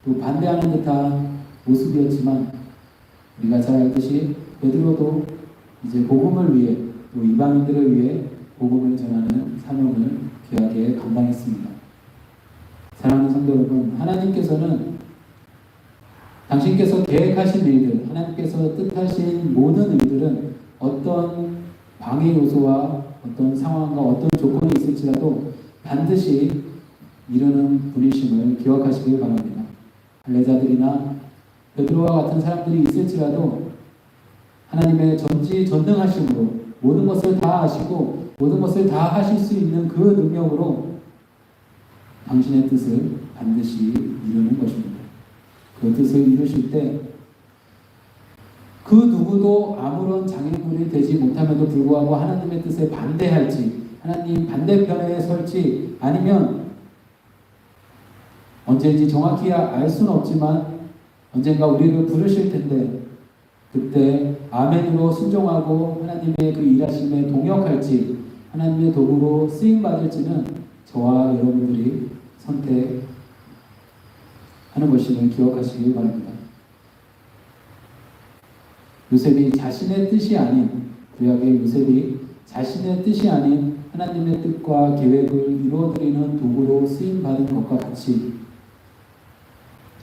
또 반대하는 듯한 모습이었지만 우리가 잘 알듯이 베드로도 이제 복음을 위해 또 이방인들을 위해 복음을 전하는 사명을 귀하게 감당했습니다. 사랑하는 성도 여러분, 하나님께서는 당신께서 계획하신 일들, 하나님께서 뜻하신 모든 일들은 어떤 방해 요소와 어떤 상황과 어떤 조건이 있을지라도 반드시 이루는 분이심을 기억하시길 바랍니다. 할례자들이나 베드로와 같은 사람들이 있을지라도 하나님의 전지전능하심으로 모든 것을 다 아시고 모든 것을 다 하실 수 있는 그 능력으로 당신의 뜻을 반드시 이루는 것입니다. 그 뜻을 이루실 때 그 누구도 아무런 장애물이 되지 못함에도 불구하고 하나님의 뜻에 반대할지 하나님 반대편에 설지 아니면 언제인지 정확히 알 수는 없지만 언젠가 우리를 부르실 텐데 그때 아멘으로 순종하고 하나님의 그 일하심에 동역할지 하나님의 도구로 쓰임받을지는 저와 여러분들이 선택할 하는 것임을 기억하시기 바랍니다. 요셉이 자신의 뜻이 아닌, 구약의 요셉이 자신의 뜻이 아닌 하나님의 뜻과 계획을 이루어드리는 도구로 쓰임받은 것과 같이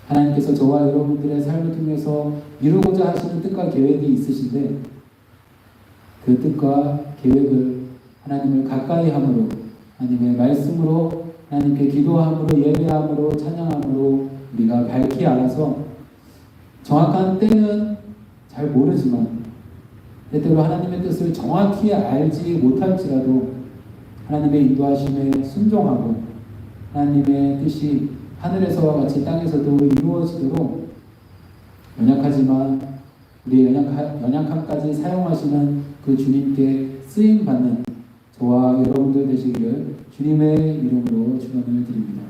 하나님께서 저와 여러분들의 삶을 통해서 이루고자 하시는 뜻과 계획이 있으신데 그 뜻과 계획을 하나님을 가까이 함으로, 하나님의 말씀으로, 하나님께 기도함으로, 예배함으로, 찬양함으로 우리가 밝히 알아서 정확한 때는 잘 모르지만 때때로 하나님의 뜻을 정확히 알지 못할지라도 하나님의 인도하심에 순종하고 하나님의 뜻이 하늘에서와 같이 땅에서도 이루어지도록 연약하지만 우리의 연약함까지 사용하시는 그 주님께 쓰임받는 저와 여러분들 되시기를 주님의 이름으로 축원을 드립니다.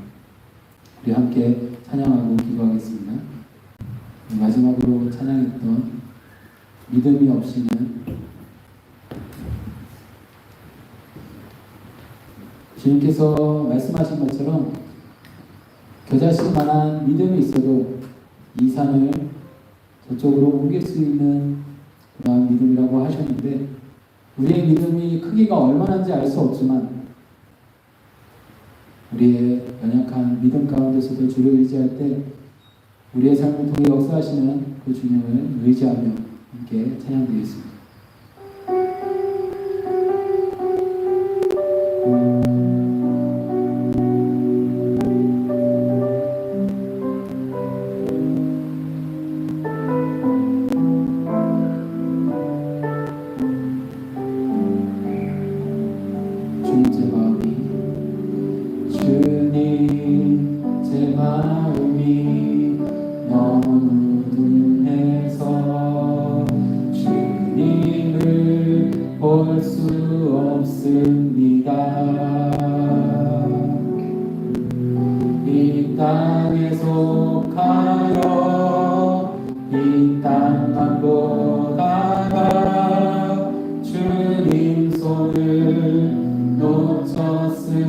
우리 함께 찬양하고 기도하겠습니다. 마지막으로 찬양했던 믿음이 없이는 주님께서 말씀하신 것처럼 겨자씨 만한 믿음이 있어도 이 산을 저쪽으로 옮길 수 있는 그런 믿음이라고 하셨는데 우리의 믿음이 크기가 얼마나인지 알 수 없지만 우리의 연약한 믿음 가운데서도 주를 의지할 때 우리의 삶을 통해 역사하시는 그 주님을 의지하며 함께 찬양드리겠습니다. 이 땅에 속하여 이 땅만 보다가 주님 손을 놓쳤습니다.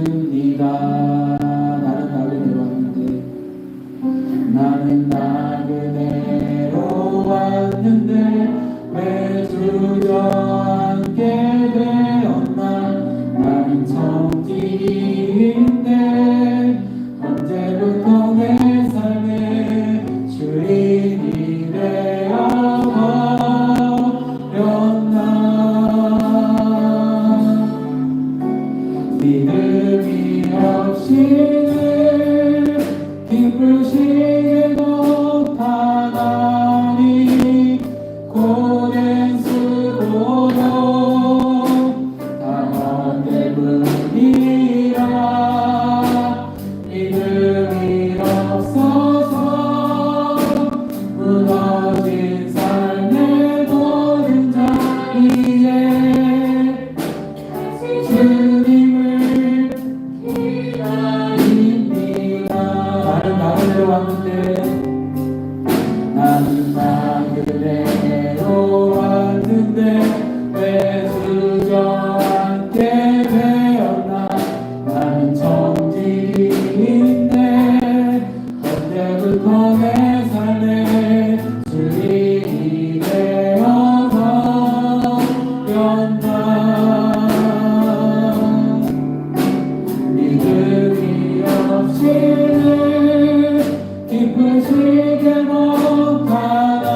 나는 나그네로 왔는데 왜 주저앉게 되었나. 나는 청지기인데 언제부터 내 삶의 주인이 되어버렸나. 믿음이 없이는 기쁘시게 못하나니 고된 수고로 당한 때문이라. 믿음이 없어서 무너진 삶의 모든 자리에 주님을 기다립니다. 나는 나그네로 왔는데 나는 나그네로 왔는데 왜 주저앉게 되었나. 나는 청지기인데 언제부터 내 삶의 주인이 되어버렸나. 믿음이 없이는 기쁘시게 못하나.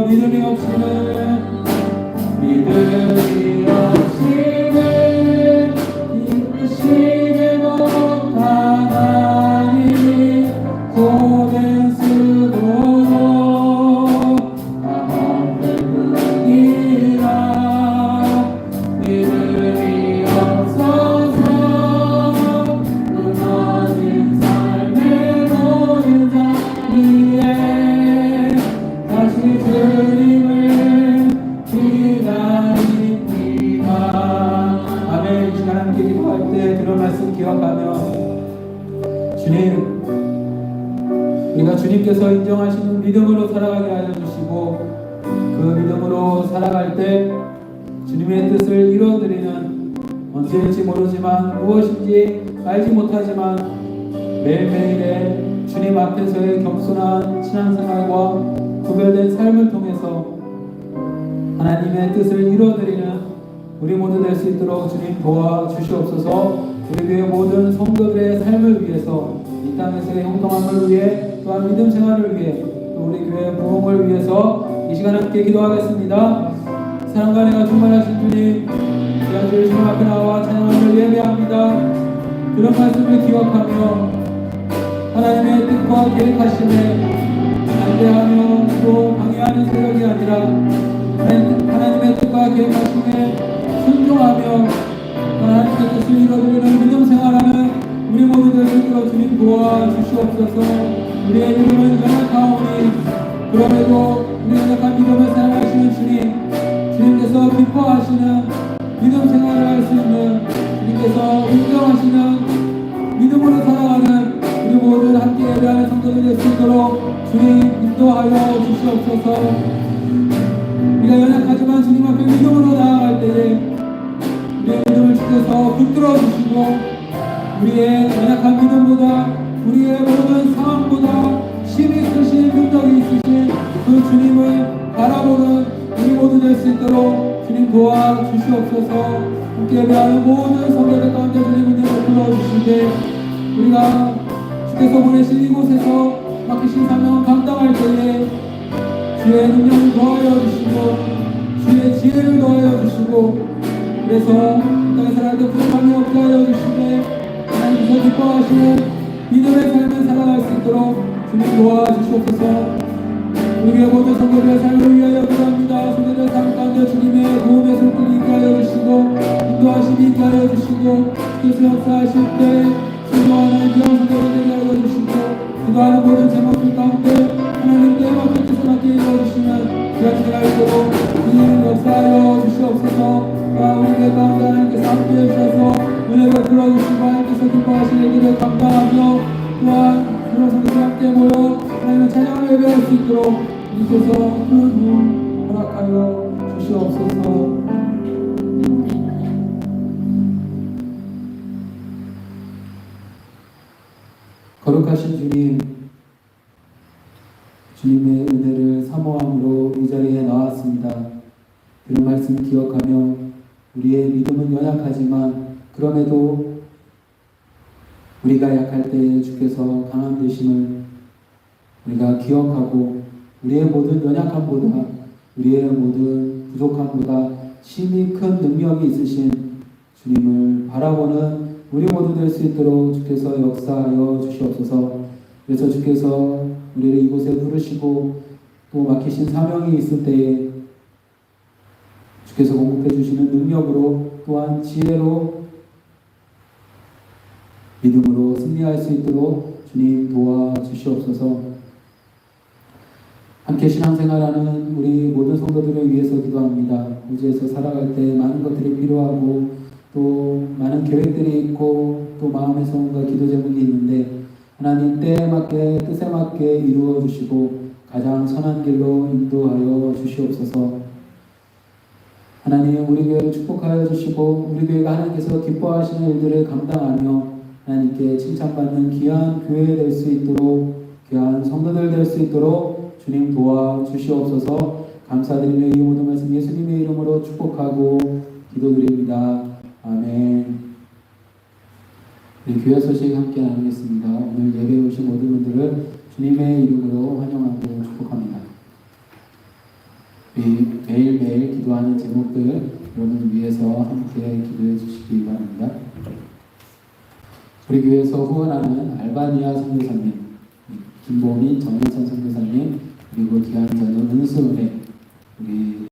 믿음이 없이는 이끄시지 못하나니 고된 수고로 아함되느니라. 믿음이 없어서 무너진 삶의 모든 자리에 다시 주님을 기다립니다. 아멘. 이 시간 함께 기도할 때 그런 말씀 기억하며 주님, 우리가 주님께서 인정하시는 믿음으로 살아가게 하여 주시고 그 믿음으로 살아갈 때 주님의 뜻을 이루어드리는 언제일지 모르지만 무엇인지 알지 못하지만 매일매일의 주님 앞에서의 겸손한 신앙생활과 구별된 삶을 통해서 하나님의 뜻을 이루어드리는 우리 모두 될 수 있도록 주님 도와주시옵소서. 우리 교회 모든 성도들의 삶을 위해서 이 땅에서의 형통함을 위해 또한 믿음 생활을 위해 또 우리 교회의 부흥을 위해서 이 시간 함께 기도하겠습니다. 사랑과 은혜가 충만하신 주님, 귀한 주님 앞에 나와 찬양함을 예배합니다. 그런 말씀을 기억하며 하나님의 뜻과 계획하심에 반대하며 또 방해하는 세력이 아니라 하나님의 뜻과 계획하심에 순종하며 하나님의 뜻을 이루어드리는 믿음 생활하는 우리 모두들 스스로 주님 도와주시옵소서. 우리의 믿음은 연약하오니 그럼에도 우리 연약한 믿음을 사랑하시는 주님께서 기뻐하시는 믿음 생활을 할 수 있는 주님께서 인정하시는 믿음으로 살아가는 우리 모두 함께 예배하는 성도들 될 수 있도록 주님 인도하여 주시옵소서. 우리가 연약하지만 주님 앞에 믿음으로 나아갈 때에 우리의 믿음을 주께서 붙들어 주시고 우리의 연약한 믿음보다 우리의 모든 상황보다 힘이 크신 능력이 있으신 그 주님을 바라보는 우리 모두 될 수 있도록 주님 도와주시옵소서. 함께 예배하는 모든 성도들 가운데 주님 은혜를 불러주시되 우리가 주께서 보내신 이곳에서 맡기신 사명을 감당할 때에 주의 능력을 더하여 주시고 주의 지혜를 더하여 주시고 그래서 땅에 살아갈 때 부족함이 없게 하여 주시되 하나님께서 기뻐하시는 믿음의 삶을 살아갈 수 있도록 주님 도와주시옵소서. 우리의 모든 성도들의 삶을 위하여 기도합니다. 성도들의 삶 가운데 주님의 도움의 손길이 있게 하여 주시고 인도하심이 있게 하여 주시고 주께서 역사하실 때 기도하는 귀한 성도들 되게 하여 주시고 기도하는 모든 제목들 가운데 하나님 때에 맞게 뜻을 맞게 이루어주시면 귀한 시간 알도록 주님 역사하여 주시옵소서. 우리 교회 가운데 하나님께서 함께해 주셔서 은혜를 베풀어주시고 하나님께서 기뻐하시는 일들을 감당하며 또한 그런 성도들 함께 모여 하나님의 찬양을 예배할 수 있도록 주님께서 큰 문 허락하여 주시옵소서. 거룩하신 주님, 주님의 은혜를 사모함으로 이 자리에 나왔습니다. 그런 말씀 기억하며 우리의 믿음은 연약하지만 그럼에도 우리가 약할 때에 주께서 강한 되심을 우리가 기억하고 우리의 모든 연약함보다 우리의 모든 부족함보다 심히 큰 능력이 있으신 주님을 바라보는 우리 모두 될 수 있도록 주께서 역사하여 주시옵소서. 그래서 주께서 우리를 이곳에 부르시고 또 맡기신 사명이 있을 때에 주께서 공급해 주시는 능력으로 또한 지혜로 믿음으로 승리할 수 있도록 주님 도와주시옵소서. 함께 신앙생활하는 우리 모든 성도들을 위해서 기도합니다. 우주에서 살아갈 때 많은 것들이 필요하고 또 많은 계획들이 있고 또 마음의 소원과 기도 제목이 있는데 하나님 때에 맞게 뜻에 맞게 이루어 주시고 가장 선한 길로 인도하여 주시옵소서. 하나님 우리 교회를 축복하여 주시고 우리 교회가 하나님께서 기뻐하시는 일들을 감당하며 하나님께 칭찬받는 귀한 교회 될 수 있도록 귀한 성도들 될 수 있도록 주님 도와주시옵소서. 감사드리며 이 모든 말씀 예수님의 이름으로 축복하고 기도드립니다. 아멘. 우리 교회 소식 함께 나누겠습니다. 오늘 예배에 오신 모든 분들을 주님의 이름으로 환영하고 축복합니다. 매일매일 기도하는 제목들 여러분 위해서 함께 기도해 주시기 바랍니다. 우리 교회에서 후원하는 알바니아 선교사님, 김보민 정현선 선교사님, 그리고 기한자녀 은수은혜, 우리